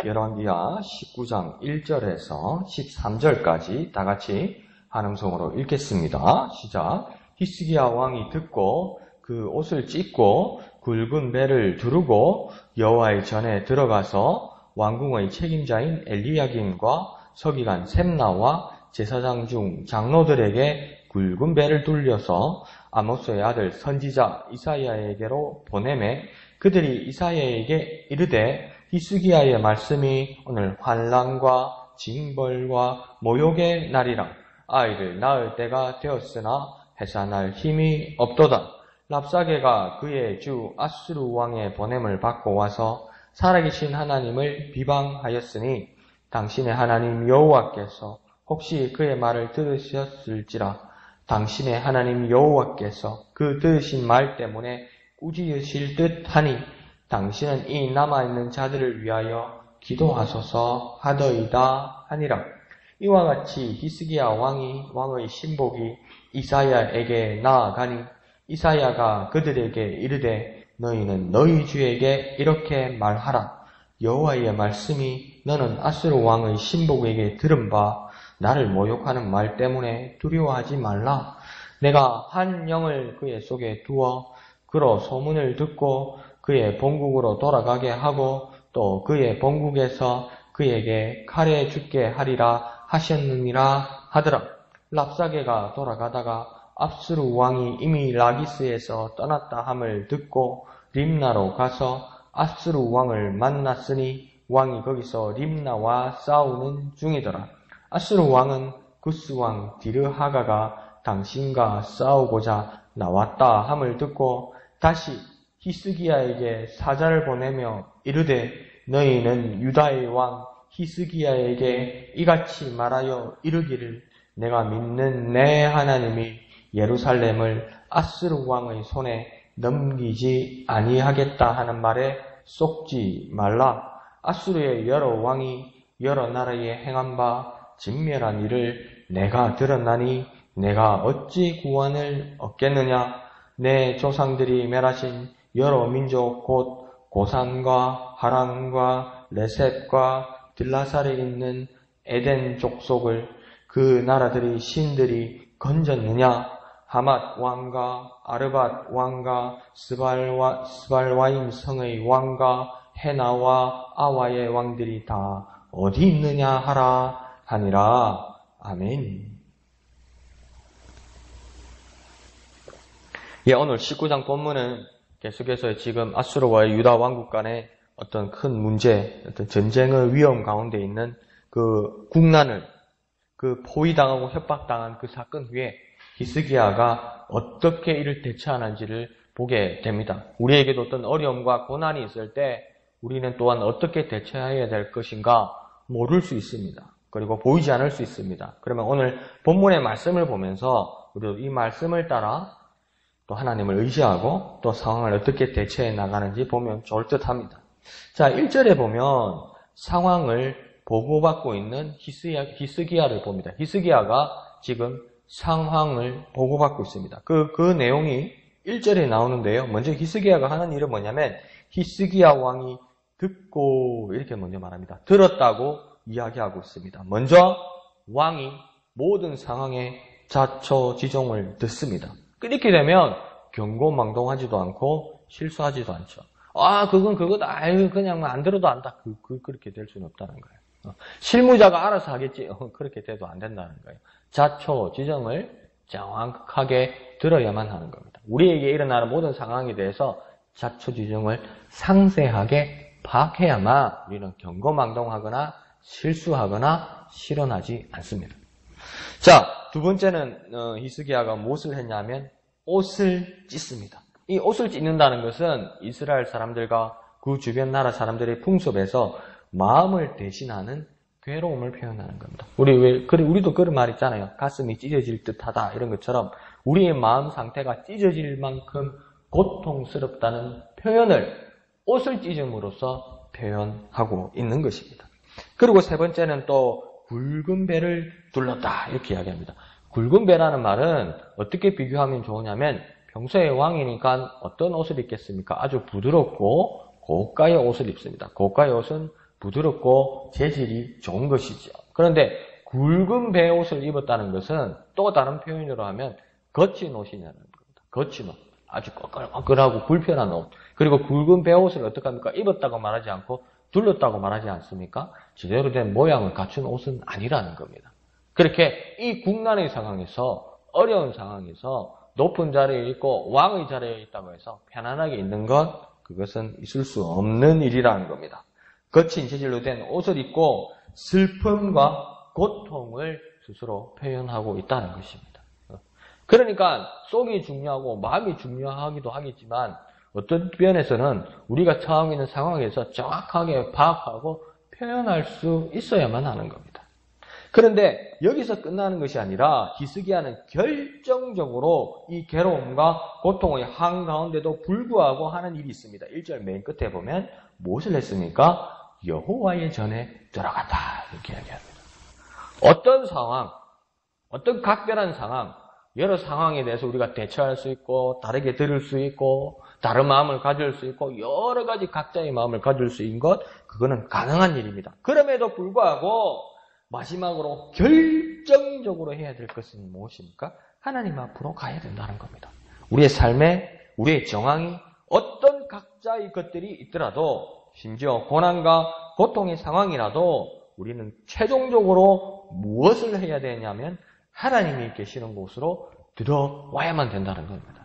열왕기하 19장 1절에서 13절까지 다 같이 한음성으로 읽겠습니다. 시작. 히스기야 왕이 듣고 그 옷을 찢고 굵은 배를 두르고 여호와의 전에 들어가서 왕궁의 책임자인 엘리야김과 서기관 셈나와 제사장 중 장로들에게 굵은 배를 돌려서 아모스의 아들 선지자 이사야에게로 보내매 그들이 이사야에게 이르되 히스기야의 말씀이 오늘 환난과 징벌과 모욕의 날이라. 아이를 낳을 때가 되었으나 해산할 힘이 없도다. 랍사게가 그의 주 아수르 왕의 보냄을 받고 와서 살아계신 하나님을 비방하였으니 당신의 하나님 여호와께서 혹시 그의 말을 들으셨을지라. 당신의 하나님 여호와께서 그 들으신 말 때문에 꾸짖으실 듯하니 당신은 이 남아있는 자들을 위하여 기도하소서 하더이다 하니라. 이와 같이 히스기야 왕의 신복이 이사야에게 나아가니 이사야가 그들에게 이르되 너희는 너희 주에게 이렇게 말하라. 여호와의 말씀이 너는 아수르 왕의 신복에게 들은 바 나를 모욕하는 말 때문에 두려워하지 말라. 내가 한 영을 그의 속에 두어 그로 소문을 듣고 그의 본국으로 돌아가게 하고 또 그의 본국에서 그에게 칼에 죽게 하리라 하셨느니라 하더라. 랍사게가 돌아가다가 압수르 왕이 이미 라기스에서 떠났다 함을 듣고 림나로 가서 압수르 왕을 만났으니 왕이 거기서 림나와 싸우는 중이더라. 아수르 왕은 구스 왕 디르하가가 당신과 싸우고자 나왔다 함을 듣고 다시 히스기야에게 사자를 보내며 이르되 너희는 유다의 왕 히스기야에게 이같이 말하여 이르기를 내가 믿는 내 하나님이 예루살렘을 아수르 왕의 손에 넘기지 아니하겠다 하는 말에 속지 말라. 아수르의 여러 왕이 여러 나라에 행한 바 진멸한 일을 내가 들었나니 내가 어찌 구원을 얻겠느냐. 내 조상들이 멸하신 여러 민족 곧 고산과 하란과 레셋과 들라살에 있는 에덴 족속을 그 나라들이 신들이 건졌느냐. 하맛 왕과 아르밧 왕과 스발와임 성의 왕과 헤나와 아와의 왕들이 다 어디 있느냐 하라 하니라. 아멘. 오늘 19장 본문은 계속해서 지금 아수르와 유다 왕국 간의 어떤 큰 문제, 어떤 전쟁의 위험 가운데 있는 그 국난을, 그 포위당하고 협박당한 그 사건 후에 히스기야가 어떻게 이를 대처하는지를 보게 됩니다. 우리에게도 어떤 어려움과 고난이 있을 때 우리는 또한 어떻게 대처해야 될 것인가 모를 수 있습니다. 그리고 보이지 않을 수 있습니다. 그러면 오늘 본문의 말씀을 보면서 우리도 이 말씀을 따라 또 하나님을 의지하고 또 상황을 어떻게 대처해 나가는지 보면 좋을 듯 합니다. 자, 1절에 보면 상황을 보고받고 있는 히스기야를 봅니다. 히스기야가 지금 상황을 보고받고 있습니다. 그 내용이 1절에 나오는데요. 먼저 히스기야가 하는 일은 뭐냐면 히스기야 왕이 듣고 이렇게 먼저 말합니다. 들었다고 이야기하고 있습니다. 먼저 왕이 모든 상황의 자초지종을 듣습니다. 이렇게 되면 경고망동하지도 않고 실수하지도 않죠. 그건 그거다. 그냥 안 들어도 안다. 그렇게 될 수는 없다는 거예요. 실무자가 알아서 하겠지. 그렇게 돼도 안 된다는 거예요. 자초지종을 정확하게 들어야만 하는 겁니다. 우리에게 일어나는 모든 상황에 대해서 자초지종을 상세하게 파악해야만 우리는 경고망동하거나 실수하거나 실언하지 않습니다. 자, 두 번째는 히스기야가 무엇을 했냐면 옷을 찢습니다. 이 옷을 찢는다는 것은 이스라엘 사람들과 그 주변 나라 사람들의 풍습에서 마음을 대신하는 괴로움을 표현하는 겁니다. 우리도 그런 말 있잖아요. 가슴이 찢어질 듯하다 이런 것처럼 우리의 마음 상태가 찢어질 만큼 고통스럽다는 표현을 옷을 찢음으로써 표현하고 있는 것입니다. 그리고 세 번째는 또 굵은 배를 둘렀다 이렇게 이야기합니다. 굵은 배라는 말은 어떻게 비교하면 좋으냐면 평소에 왕이니까 어떤 옷을 입겠습니까? 아주 부드럽고 고가의 옷을 입습니다. 고가의 옷은 부드럽고 재질이 좋은 것이죠. 그런데 굵은 배옷을 입었다는 것은 또 다른 표현으로 하면 거친 옷이냐는 겁니다. 거친 옷. 아주 꺼끌꺼끌하고 불편한 옷. 그리고 굵은 배옷을 어떻게 합니까? 입었다고 말하지 않고 둘렀다고 말하지 않습니까? 제대로 된 모양을 갖춘 옷은 아니라는 겁니다. 그렇게 이 국난의 상황에서, 어려운 상황에서 높은 자리에 있고 왕의 자리에 있다고 해서 편안하게 있는 것, 그것은 있을 수 없는 일이라는 겁니다. 거친 재질로 된 옷을 입고 슬픔과 고통을 스스로 표현하고 있다는 것입니다. 그러니까 속이 중요하고 마음이 중요하기도 하겠지만 어떤 면에서는 우리가 처하고 있는 상황에서 정확하게 파악하고 표현할 수 있어야만 하는 겁니다. 그런데 여기서 끝나는 것이 아니라 히스기야는 결정적으로 이 괴로움과 고통의 한가운데도 불구하고 하는 일이 있습니다. 1절 맨 끝에 보면 무엇을 했습니까? 여호와의 전에 들어갔다 이렇게 이야기합니다. 어떤 상황, 어떤 각별한 상황, 여러 상황에 대해서 우리가 대처할 수 있고 다르게 들을 수 있고 다른 마음을 가질 수 있고 여러 가지 각자의 마음을 가질 수 있는 것, 그거는 가능한 일입니다. 그럼에도 불구하고 마지막으로 결정적으로 해야 될 것은 무엇입니까? 하나님 앞으로 가야 된다는 겁니다. 우리의 삶에 우리의 정황이 어떤 각자의 것들이 있더라도 심지어 고난과 고통의 상황이라도 우리는 최종적으로 무엇을 해야 되냐면 하나님이 계시는 곳으로 들어와야만 된다는 겁니다.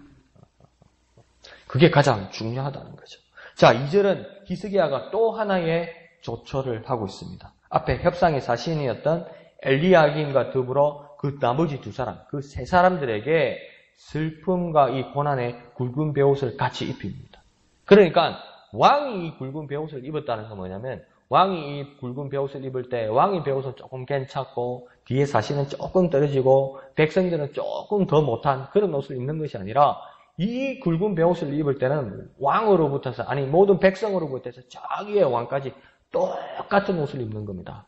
그게 가장 중요하다는 거죠. 자, 2절은 히스기야가 또 하나의 조처를 하고 있습니다. 앞에 협상의 사신이었던 엘리야김과 더불어 그 나머지 두 사람, 그 세 사람들에게 슬픔과 이 고난의 굵은 베옷을 같이 입힙니다. 그러니까 왕이 이 굵은 베옷을 입었다는 건 뭐냐면 왕이 이 굵은 베옷을 입을 때 왕의 베옷은 조금 괜찮고 뒤에 사신은 조금 떨어지고 백성들은 조금 더 못한 그런 옷을 입는 것이 아니라 이 굵은 베옷을 입을 때는 왕으로부터서 아니 모든 백성으로부터서 자기의 왕까지 똑같은 옷을 입는 겁니다.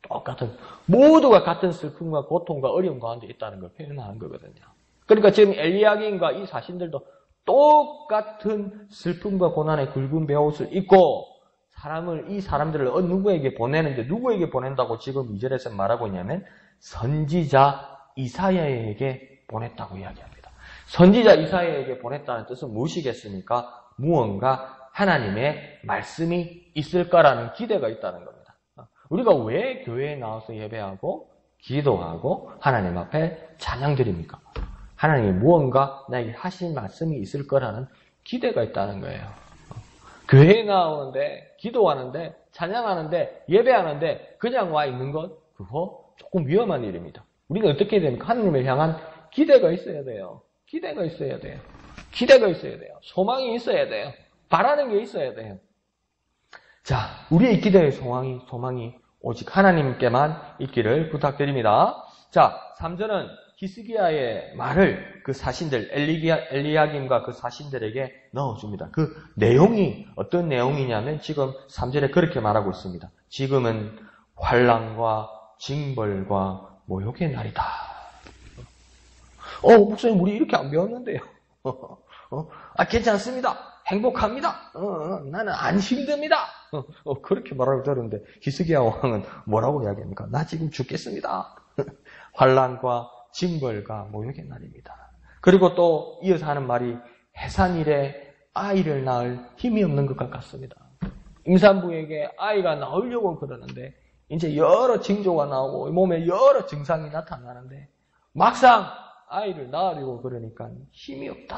똑같은 모두가 같은 슬픔과 고통과 어려움 가운데 있다는 걸 표현하는 거거든요. 그러니까 지금 엘리야김과 이 사신들도 똑같은 슬픔과 고난의 굵은 베옷을 입고 이 사람들을 누구에게 보내는데 누구에게 보낸다고 지금 2절에서 말하고 있냐면 선지자 이사야에게 보냈다고 이야기합니다. 선지자 이사야에게 보냈다는 뜻은 무엇이겠습니까? 무언가 하나님의 말씀이 있을 거라는 기대가 있다는 겁니다. 우리가 왜 교회에 나와서 예배하고 기도하고 하나님 앞에 찬양 드립니까? 하나님이 무언가 나에게 하신 말씀이 있을 거라는 기대가 있다는 거예요. 교회에 나오는데 기도하는데 찬양하는데 예배하는데 그냥 와 있는 것, 그거 조금 위험한 일입니다. 우리는 어떻게 해야 됩니까? 하나님을 향한 기대가 있어야 돼요. 기대가 있어야 돼요. 기대가 있어야 돼요. 소망이 있어야 돼요. 바라는 게 있어야 돼요. 자, 우리의 기대의 소망이 오직 하나님께만 있기를 부탁드립니다. 자, 3절은 히스기야의 말을 그 사신들, 엘리야김과 그 사신들에게 넣어줍니다. 그 내용이 어떤 내용이냐면 지금 3절에 그렇게 말하고 있습니다. 지금은 환난과 징벌과 모욕의 날이다. 목사님 우리 이렇게 안 배웠는데요. 괜찮습니다. 행복합니다. 나는 안 힘듭니다. 그렇게 말하고 들었는데 히스기야 왕은 뭐라고 이야기합니까? 나 지금 죽겠습니다. 환난과 징벌과 모욕의 날입니다. 그리고 또 이어서 하는 말이 해산일에 아이를 낳을 힘이 없는 것 같습니다. 임산부에게 아이가 나오려고 그러는데 이제 여러 징조가 나오고 몸에 여러 증상이 나타나는데 막상 아이를 낳으려고 그러니까 힘이 없다.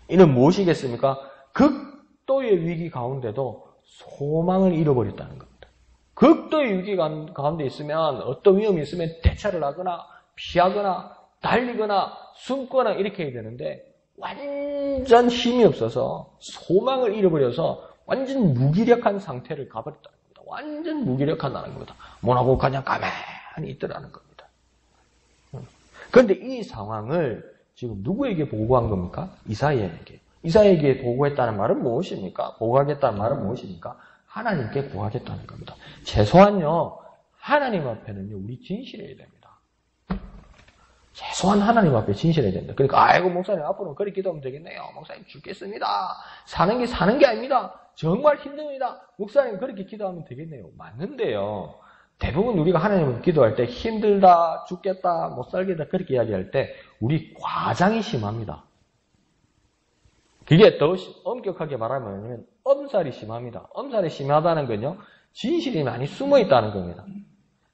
이는 무엇이겠습니까? 극도의 위기 가운데도 소망을 잃어버렸다는 겁니다. 극도의 위기 가운데 있으면 어떤 위험이 있으면 대처를 하거나 피하거나 달리거나 숨거나 이렇게 해야 되는데 완전 힘이 없어서 소망을 잃어버려서 완전 무기력한 상태를 가버렸다는 겁니다. 완전 무기력하다는 겁니다. 뭐라고 그냥 가만히 있더라는 겁니다. 그런데 이 상황을 지금 누구에게 보고한 겁니까? 이사야에게. 이사야에게 보고했다는 말은 무엇입니까? 보고하겠다는 말은 무엇입니까? 하나님께 구하겠다는 겁니다. 최소한요, 하나님 앞에는요, 우리 진실해야 됩니다. 최소한 하나님 앞에 진실해야 된다. 그러니까 아이고 목사님 앞으로는 그렇게 기도하면 되겠네요. 목사님 죽겠습니다. 사는 게 아닙니다. 정말 힘듭니다. 목사님 그렇게 기도하면 되겠네요. 맞는데요. 대부분 우리가 하나님을 기도할 때 힘들다, 죽겠다, 못 살겠다 그렇게 이야기할 때 우리 과장이 심합니다. 그게 더 엄격하게 말하면 엄살이 심합니다. 엄살이 심하다는 건요. 진실이 많이 숨어 있다는 겁니다.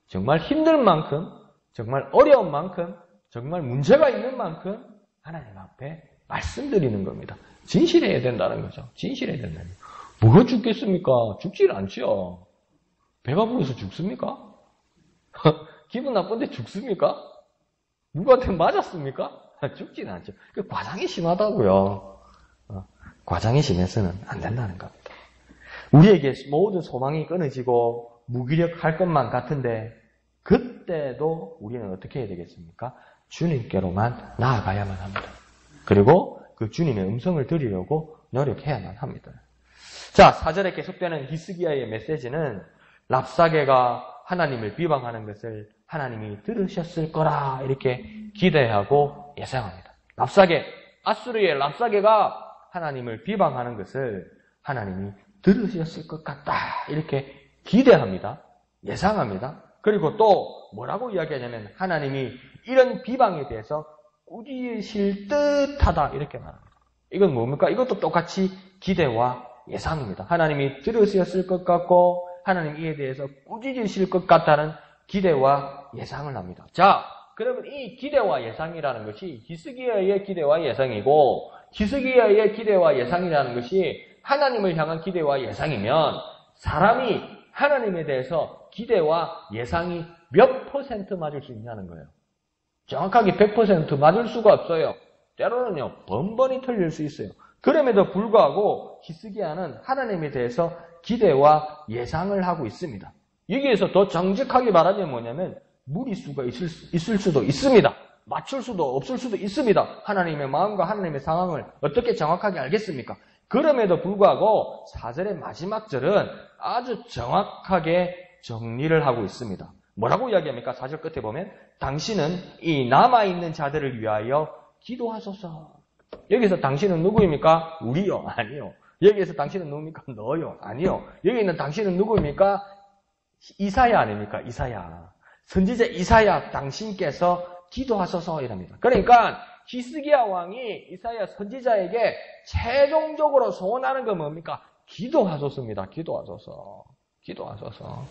정말 힘들 만큼, 정말 어려운 만큼, 정말 문제가 있는 만큼 하나님 앞에 말씀드리는 겁니다. 진실해야 된다는 거죠. 진실해야 된다는 거죠. 뭐가 죽겠습니까? 죽질 않죠. 배가 부르서 죽습니까? 기분 나쁜데 죽습니까? 누구한테 맞았습니까? 죽진 않죠. 그 과장이 심하다고요. 과장이 심해서는 안 된다는 겁니다. 우리에게 모든 소망이 끊어지고 무기력할 것만 같은데 그때도 우리는 어떻게 해야 되겠습니까? 주님께로만 나아가야만 합니다. 그리고 그 주님의 음성을 들으려고 노력해야만 합니다. 자, 4절에 계속되는 히스기야의 메시지는 랍사게가 하나님을 비방하는 것을 하나님이 들으셨을 거라 이렇게 기대하고 예상합니다. 아수르의 랍사게가 하나님을 비방하는 것을 하나님이 들으셨을 것 같다 이렇게 기대합니다. 예상합니다. 그리고 또 뭐라고 이야기하냐면 하나님이 이런 비방에 대해서 꾸짖으실 듯하다 이렇게 말합니다. 이건 뭡니까? 이것도 똑같이 기대와 예상입니다. 하나님이 들으셨을 것 같고 하나님 이에 대해서 꾸짖으실 것 같다는 기대와 예상을 합니다. 자, 그러면 이 기대와 예상이라는 것이 히스기야의 기대와 예상이고 히스기야의 기대와 예상이라는 것이 하나님을 향한 기대와 예상이면 사람이 하나님에 대해서 기대와 예상이 몇 % 맞을 수 있냐는 거예요. 정확하게 100% 맞을 수가 없어요. 때로는요, 번번이 틀릴 수 있어요. 그럼에도 불구하고 히스기야는 하나님에 대해서 기대와 예상을 하고 있습니다. 여기에서 더 정직하게 말하면 뭐냐면 무리수가 있을 수도 있습니다. 맞출 수도 없을 수도 있습니다. 하나님의 마음과 하나님의 상황을 어떻게 정확하게 알겠습니까? 그럼에도 불구하고 4절의 마지막 절은 아주 정확하게 정리를 하고 있습니다. 뭐라고 이야기합니까? 4절 끝에 보면 당신은 이 남아있는 자들을 위하여 기도하소서. 여기서 당신은 누구입니까? 우리요? 아니요. 여기에서 당신은 누굽니까? 너요? 아니요. 여기 있는 당신은 누구입니까? 이사야 아닙니까? 이사야. 선지자 이사야 당신께서 기도하소서 이랍니다. 그러니까 히스기야 왕이 이사야 선지자에게 최종적으로 소원하는 건 뭡니까? 기도하소서입니다. 기도하소서. 기도하소서.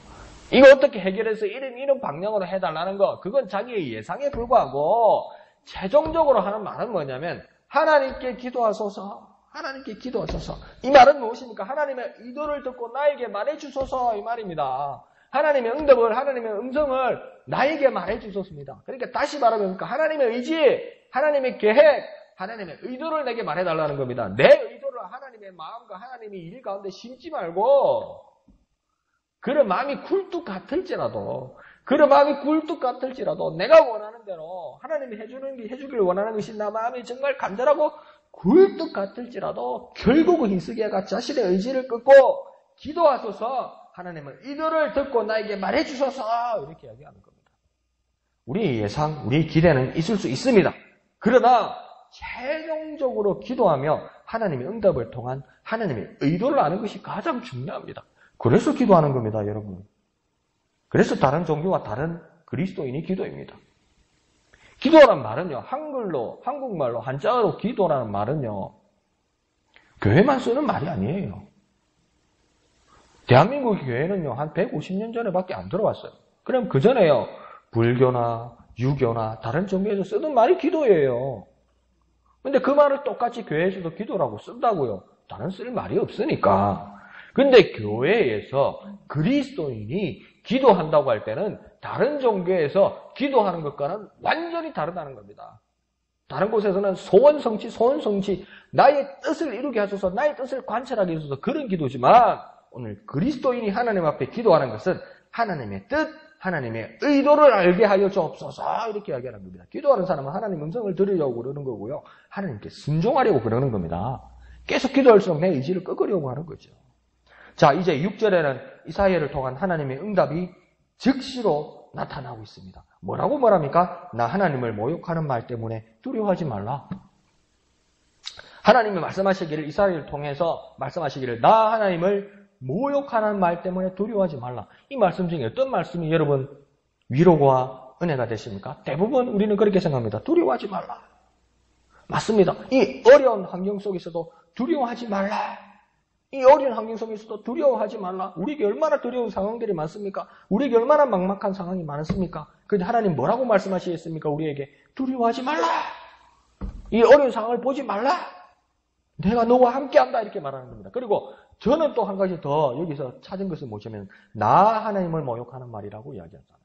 이거 어떻게 해결해서 이런 방향으로 해달라는 거, 그건 자기의 예상에 불과하고 최종적으로 하는 말은 뭐냐면 하나님께 기도하소서. 하나님께 기도하소서. 이 말은 무엇입니까? 하나님의 의도를 듣고 나에게 말해주소서 이 말입니다. 하나님의 응답을, 하나님의 음성을 나에게 말해주소서입니다. 그러니까 다시 말하면 하나님의 의지, 하나님의 계획, 하나님의 의도를 내게 말해달라는 겁니다. 내 의도를 하나님의 마음과 하나님의 일 가운데 심지 말고 그런 마음이 굴뚝 같을지라도 내가 원하는 대로 하나님이 해주길 원하는 것이 나 마음이 정말 간절하고 굴뚝 같을지라도 결국은 히스기야가 자신의 의지를 끊고 기도하소서 하나님의 의도를 듣고 나에게 말해주소서 이렇게 이야기하는 겁니다. 우리의 예상, 우리의 기대는 있을 수 있습니다. 그러나 최종적으로 기도하며 하나님의 응답을 통한 하나님의 의도를 아는 것이 가장 중요합니다. 그래서 기도하는 겁니다, 여러분. 그래서 다른 종교와 다른 그리스도인이 기도입니다. 기도란 말은요, 한국말로, 한자어로 기도라는 말은요, 교회만 쓰는 말이 아니에요. 대한민국 교회는요, 한 150년 전에밖에 안 들어왔어요. 그럼 그 전에요, 불교나 유교나 다른 종교에서 쓰는 말이 기도예요. 근데 그 말을 똑같이 교회에서도 기도라고 쓴다고요. 다른 쓸 말이 없으니까. 근데 교회에서 그리스도인이 기도한다고 할 때는 다른 종교에서 기도하는 것과는 완전히 다르다는 겁니다. 다른 곳에서는 소원성취, 나의 뜻을 이루게 하소서, 나의 뜻을 관철하게 해소서 그런 기도지만 오늘 그리스도인이 하나님 앞에 기도하는 것은 하나님의 뜻, 하나님의 의도를 알게 하여 주옵소서 이렇게 이야기하는 겁니다. 기도하는 사람은 하나님 음성을 들으려고 그러는 거고요. 하나님께 순종하려고 그러는 겁니다. 계속 기도할수록 내 의지를 꺾으려고 하는 거죠. 자, 이제 6절에는 이사야를 통한 하나님의 응답이 즉시로 나타나고 있습니다. 뭐라고 말합니까? 나 하나님을 모욕하는 말 때문에 두려워하지 말라. 하나님이 말씀하시기를, 이스라엘을 통해서 말씀하시기를, 나 하나님을 모욕하는 말 때문에 두려워하지 말라. 이 말씀 중에 어떤 말씀이 여러분 위로와 은혜가 되십니까? 대부분 우리는 그렇게 생각합니다. 두려워하지 말라. 맞습니다. 이 어려운 환경 속에서도 두려워하지 말라. 이 어려운 환경 속에서도 두려워하지 말라. 우리에게 얼마나 두려운 상황들이 많습니까? 우리에게 얼마나 막막한 상황이 많습니까? 그런데 하나님 뭐라고 말씀하시겠습니까? 우리에게 두려워하지 말라. 이 어려운 상황을 보지 말라. 내가 너와 함께한다 이렇게 말하는 겁니다. 그리고 저는 또 한 가지 더 여기서 찾은 것을 뭐냐면 나 하나님을 모욕하는 말이라고 이야기하잖아요.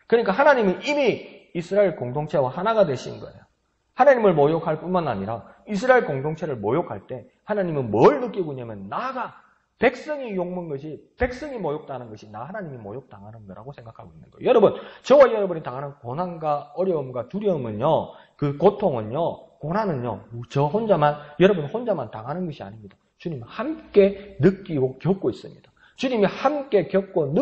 그러니까 하나님은 이미 이스라엘 공동체와 하나가 되신 거예요. 하나님을 모욕할 뿐만 아니라 이스라엘 공동체를 모욕할 때 하나님은 뭘 느끼고 있냐면 나가 백성이 욕먹는 것이, 백성이 모욕당하는 것이 나 하나님이 모욕당하는 거라고 생각하고 있는 거예요. 여러분, 저와 여러분이 당하는 고난과 어려움과 두려움은요, 그 고통은요, 고난은요, 저 혼자만, 여러분 혼자만 당하는 것이 아닙니다. 주님 함께 느끼고 겪고 있습니다. 주님이 함께 겪고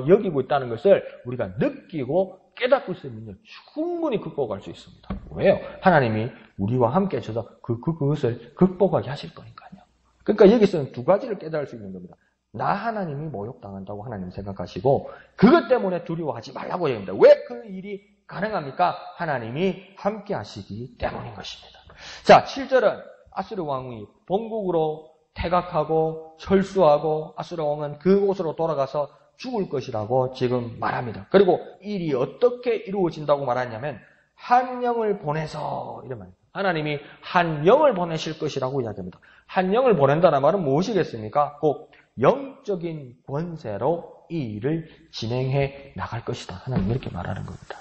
여기고 있다는 것을 우리가 느끼고 깨닫고 있으면요, 충분히 극복할 수 있습니다. 왜요? 하나님이 우리와 함께 하셔서 그것을 극복하게 하실 거니까요. 그러니까 여기서는 두 가지를 깨달을 수 있는 겁니다. 나 하나님이 모욕당한다고 하나님 생각하시고 그것 때문에 두려워하지 말라고 얘기합니다. 왜 그 일이 가능합니까? 하나님이 함께 하시기 때문인 것입니다. 자, 7절은 아수르 왕이 본국으로 퇴각하고 철수하고 아수르 왕은 그곳으로 돌아가서 죽을 것이라고 지금 말합니다. 그리고 이 일이 어떻게 이루어진다고 말하냐면 한 영을 보내서 이런 말입니다. 하나님이 한 영을 보내실 것이라고 이야기합니다. 한 영을 보낸다는 말은 무엇이겠습니까? 꼭 영적인 권세로 이 일을 진행해 나갈 것이다. 하나님 이렇게 말하는 겁니다.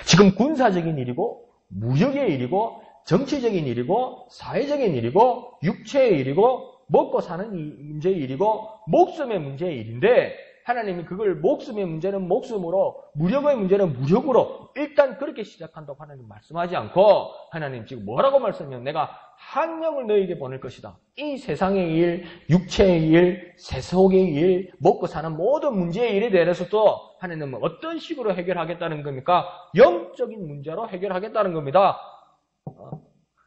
지금 군사적인 일이고 무역의 일이고 정치적인 일이고 사회적인 일이고 육체의 일이고 먹고 사는 문제의 일이고 목숨의 문제의 일인데 하나님이 그걸 목숨의 문제는 목숨으로 무력의 문제는 무력으로 일단 그렇게 시작한다고 하나님 말씀하지 않고 하나님 지금 뭐라고 말씀하냐면 내가 한 영을 너에게 보낼 것이다. 이 세상의 일, 육체의 일, 세속의 일, 먹고 사는 모든 문제의 일에 대해서도 하나님은 어떤 식으로 해결하겠다는 겁니까? 영적인 문제로 해결하겠다는 겁니다.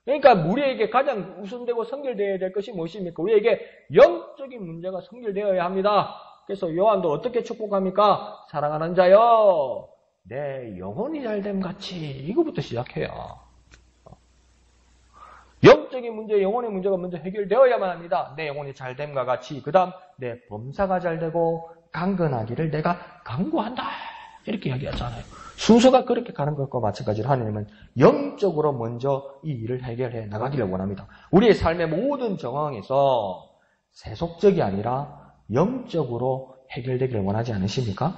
그러니까 우리에게 가장 우선되고 선결되어야 될 것이 무엇입니까? 우리에게 영적인 문제가 선결되어야 합니다. 그래서 요한도 어떻게 축복합니까? 사랑하는 자여, 내 영혼이 잘됨 같이 이거부터 시작해요. 영적인 문제, 영혼의 문제가 먼저 해결되어야만 합니다. 내 영혼이 잘됨과 같이 그 다음 내 범사가 잘되고 강건하기를 내가 강구한다. 이렇게 이야기하잖아요. 순서가 그렇게 가는 것과 마찬가지로 하나님은 영적으로 먼저 이 일을 해결해 나가기를 원합니다. 우리의 삶의 모든 정황에서 세속적이 아니라 영적으로 해결되기를 원하지 않으십니까?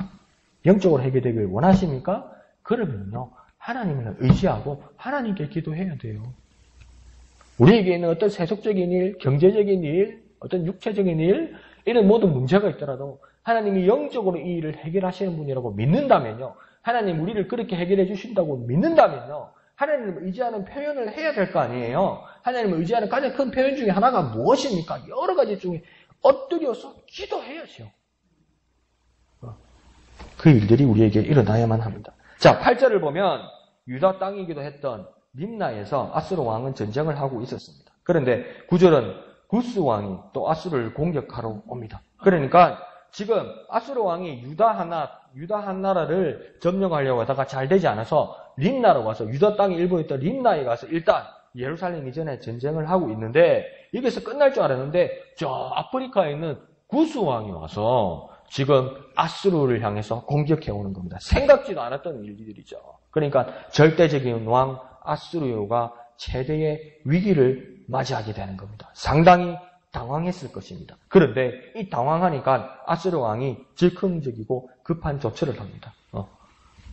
영적으로 해결되기를 원하십니까? 그러면요, 하나님을 의지하고 하나님께 기도해야 돼요. 우리에게 있는 어떤 세속적인 일, 경제적인 일, 어떤 육체적인 일, 이런 모든 문제가 있더라도 하나님이 영적으로 이 일을 해결하시는 분이라고 믿는다면요, 하나님 우리를 그렇게 해결해 주신다고 믿는다면요, 하나님을 의지하는 표현을 해야 될 거 아니에요. 하나님을 의지하는 가장 큰 표현 중에 하나가 무엇입니까? 여러 가지 중에 엎드려서 기도해야죠. 그 일들이 우리에게 일어나야만 합니다. 자, 8절을 보면 유다 땅이기도 했던 림나에서 아수르 왕은 전쟁을 하고 있었습니다. 그런데 9절은 구스 왕이 또 아수르를 공격하러 옵니다. 그러니까 지금 아수르 왕이 유다 한 나라를 점령하려고 하다가 잘 되지 않아서 림나로 가서 유다 땅의 일부였던 림나에 가서 일단 예루살렘 이전에 전쟁을 하고 있는데 여기서 끝날 줄 알았는데 저 아프리카에 있는 구스 왕이 와서 지금 아수르를 향해서 공격해 오는 겁니다. 생각지도 않았던 일들이죠. 그러니까 절대적인 왕 아수르가 최대의 위기를 맞이하게 되는 겁니다. 상당히 당황했을 것입니다. 그런데 이 당황하니까 아수르 왕이 즉흥적이고 급한 조처를 합니다.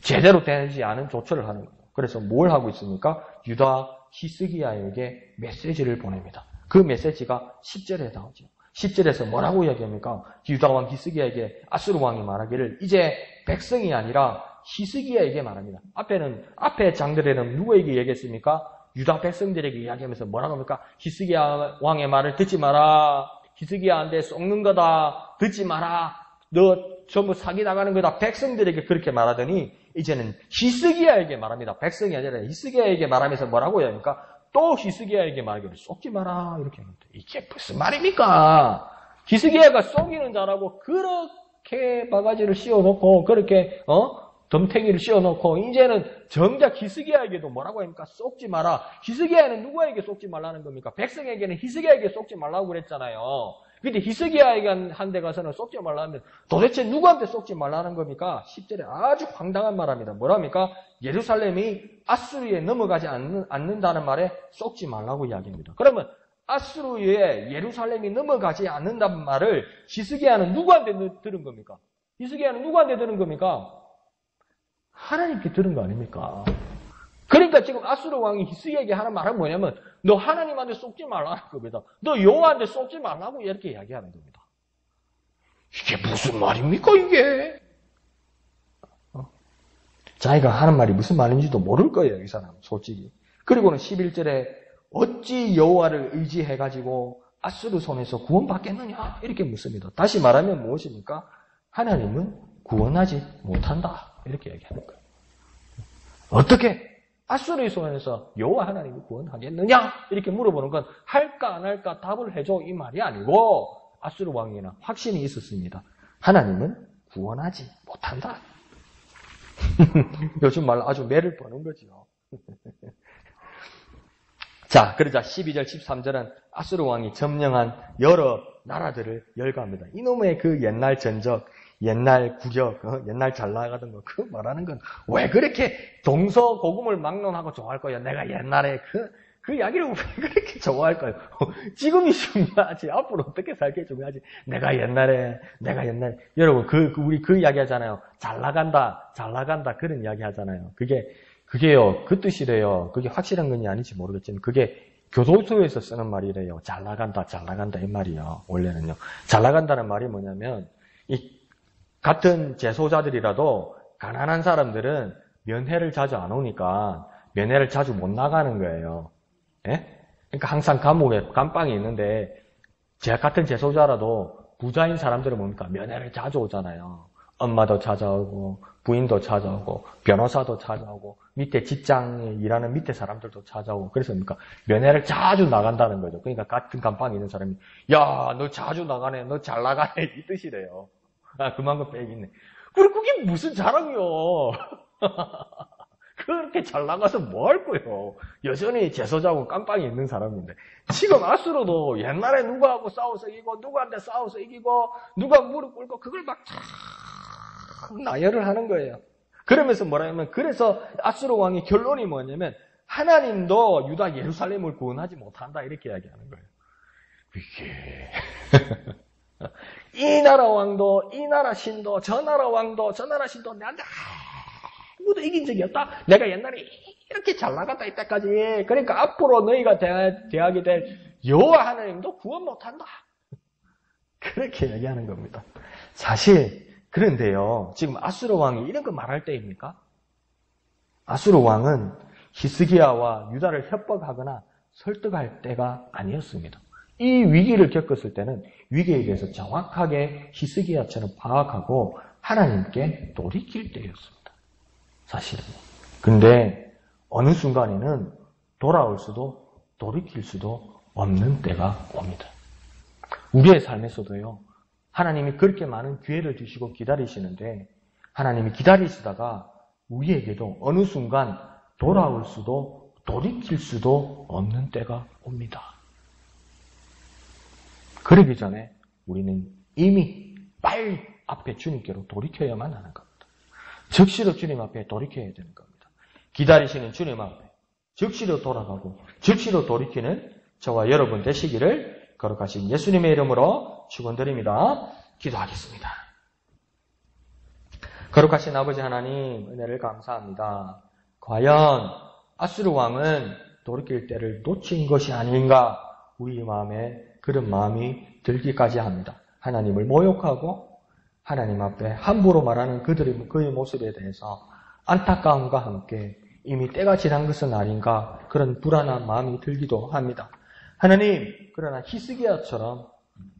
제대로 되지 않은 조처를 하는 거예요. 그래서 뭘 하고 있습니까? 유다 히스기야에게 메시지를 보냅니다. 그 메시지가 10절에 나오죠. 10절에서 뭐라고 이야기합니까? 유다 왕 히스기야에게 아수르 왕이 말하기를 이제 백성이 아니라 히스기야에게 말합니다. 앞에 장들에는 누구에게 얘기했습니까? 유다 백성들에게 이야기하면서 뭐라고 합니까? 히스기야 왕의 말을 듣지 마라. 히스기야한테 속는 거다. 듣지 마라. 너 전부 사기 나가는 거다. 백성들에게 그렇게 말하더니 이제는 히스기야에게 말합니다. 백성이 아니라 히스기야에게 말하면서 뭐라고 해야 합니까? 또 히스기야에게 말하기를 속지 마라 이렇게 합니다. 이게 무슨 말입니까? 히스기야가 속이는 자라고 그렇게 바가지를 씌워놓고 그렇게 덤탱이를 씌워놓고 이제는 정작 히스기야에게도 뭐라고 합니까? 속지 마라. 히스기야는 누구에게 속지 말라는 겁니까? 백성에게는 히스기야에게 속지 말라고 그랬잖아요. 근데 히스기야에게 한 데 가서는 속지 말라면 도대체 누구한테 속지 말라는 겁니까? 10절에 아주 황당한 말합니다. 뭐랍니까? 예루살렘이 아수르에 넘어가지 않는다는 말에 속지 말라고 이야기합니다. 그러면 아수르에 예루살렘이 넘어가지 않는다는 말을 히스기야는 누구한테 들은 겁니까? 히스기야는 누구한테 들은 겁니까? 하나님께 들은 거 아닙니까? 그러니까 지금 아수르 왕이 히스기야에게 하는 말은 뭐냐면 너 하나님한테 속지 말라는 겁니다. 너 여호와한테 속지 말라고 이렇게 이야기하는 겁니다. 이게 무슨 말입니까 이게? 자기가 하는 말이 무슨 말인지도 모를 거예요 이 사람 솔직히. 그리고는 11절에 어찌 여호와를 의지해가지고 아수르 손에서 구원받겠느냐 이렇게 묻습니다. 다시 말하면 무엇입니까? 하나님은 구원하지 못한다 이렇게 얘기하는 거예요. 어떻게? 아수르의 손에서 여호와 하나님이 구원하겠느냐? 이렇게 물어보는 건 할까 안 할까 답을 해줘 이 말이 아니고 아수르 왕에는 확신이 있었습니다. 하나님은 구원하지 못한다. 요즘 말로 아주 매를 버는 거죠. 자, 그러자 12절, 13절은 아수르 왕이 점령한 여러 나라들을 열거합니다. 이놈의 그 옛날 전적, 옛날 구력, 옛날 잘 나가던 거, 그 말하는 건 왜 그렇게 동서고금을 막론하고 좋아할 거예요? 내가 옛날에 그 이야기를 왜 그렇게 좋아할까요? 지금이 중요하지. 앞으로 어떻게 살게 중요하지. 내가 옛날에. 여러분, 우리 그 이야기 하잖아요. 잘 나간다. 그런 이야기 하잖아요. 그게요, 그 뜻이래요. 그게 확실한 건지 아닌지 모르겠지만, 그게 교도소에서 쓰는 말이래요. 잘 나간다, 이 말이요. 원래는요. 잘 나간다는 말이 뭐냐면, 같은 재소자들이라도 가난한 사람들은 면회를 자주 안 오니까 면회를 자주 못 나가는 거예요. 예? 그러니까 항상 감옥에 감방이 있는데 같은 재소자라도 부자인 사람들은 뭡니까? 면회를 자주 오잖아요. 엄마도 찾아오고 부인도 찾아오고 변호사도 찾아오고 밑에 직장에 일하는 밑에 사람들도 찾아오고 그래서 뭡니까? 면회를 자주 나간다는 거죠. 그러니까 같은 감방에 있는 사람이 야, 너 자주 나가네. 너 잘 나가네. 이 뜻이래요. 아, 그만큼 빼겠네. 그리고 그게 무슨 자랑이요. 그렇게 잘 나가서 뭐 할 거예요. 여전히 재소자고 깜빵이 있는 사람인데. 지금 아수르도 옛날에 누구하고 싸워서 이기고, 누구한테 싸워서 이기고, 누가 무릎 꿇고, 그걸 막 나열을 하는 거예요. 그러면서 뭐라냐면, 그래서 아수르 왕의 결론이 뭐냐면, 하나님도 유다 예루살렘을 구원하지 못한다. 이렇게 이야기하는 거예요. 이게. 이 나라 왕도, 이 나라 신도, 저 나라 왕도, 저 나라 신도 내한테 아무도 이긴 적이 없다. 내가 옛날에 이렇게 잘 나갔다 이때까지. 그러니까 앞으로 너희가 대하게 될 여호와 하나님도 구원 못한다. 그렇게 얘기하는 겁니다. 사실 그런데요. 지금 아수르 왕이 이런 거 말할 때입니까? 아수르 왕은 히스기야와 유다를 협박하거나 설득할 때가 아니었습니다. 이 위기를 겪었을 때는 위기에 대해서 정확하게 히스기야처럼 파악하고 하나님께 돌이킬 때였습니다. 사실은. 근데 어느 순간에는 돌아올 수도 돌이킬 수도 없는 때가 옵니다. 우리의 삶에서도요. 하나님이 그렇게 많은 기회를 주시고 기다리시는데 하나님이 기다리시다가 우리에게도 어느 순간 돌아올 수도 돌이킬 수도 없는 때가 옵니다. 그러기 전에 우리는 이미 빨리 앞에 주님께로 돌이켜야만 하는 겁니다. 즉시로 주님 앞에 돌이켜야 되는 겁니다. 기다리시는 주님 앞에 즉시로 돌아가고 즉시로 돌이키는 저와 여러분 되시기를 거룩하신 예수님의 이름으로 축원드립니다. 기도하겠습니다. 거룩하신 아버지 하나님 은혜를 감사합니다. 과연 아수르 왕은 돌이킬 때를 놓친 것이 아닌가 우리 마음에 그런 마음이 들기까지 합니다. 하나님을 모욕하고 하나님 앞에 함부로 말하는 그의 모습에 대해서 안타까움과 함께 이미 때가 지난 것은 아닌가 그런 불안한 마음이 들기도 합니다. 하나님, 그러나 히스기야처럼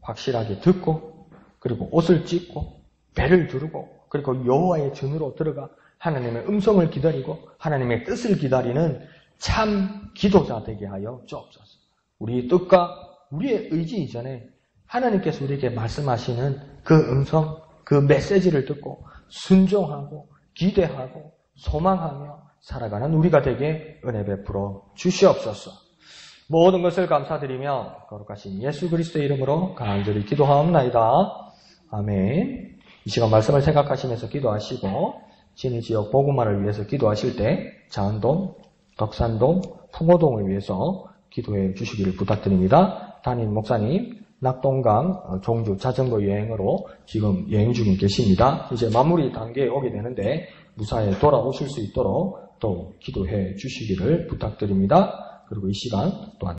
확실하게 듣고 그리고 옷을 찢고 배를 두르고 그리고 여호와의 전으로 들어가 하나님의 음성을 기다리고 하나님의 뜻을 기다리는 참 기도자 되게 하여 주옵소서. 우리의 뜻과 우리의 의지 이전에 하나님께서 우리에게 말씀하시는 그 음성, 그 메시지를 듣고 순종하고 기대하고 소망하며 살아가는 우리가 되게 은혜 베풀어 주시옵소서. 모든 것을 감사드리며 거룩하신 예수 그리스도의 이름으로 간절히 기도하옵나이다. 아멘. 이 시간 말씀을 생각하시면서 기도하시고 진희 지역 복음화를 위해서 기도하실 때 자은동, 덕산동, 풍호동을 위해서 기도해 주시기를 부탁드립니다. 담임 목사님 낙동강 종주 자전거 여행으로 지금 여행 중에 계십니다. 이제 마무리 단계에 오게 되는데 무사히 돌아오실 수 있도록 또 기도해 주시기를 부탁드립니다. 그리고 이 시간 또한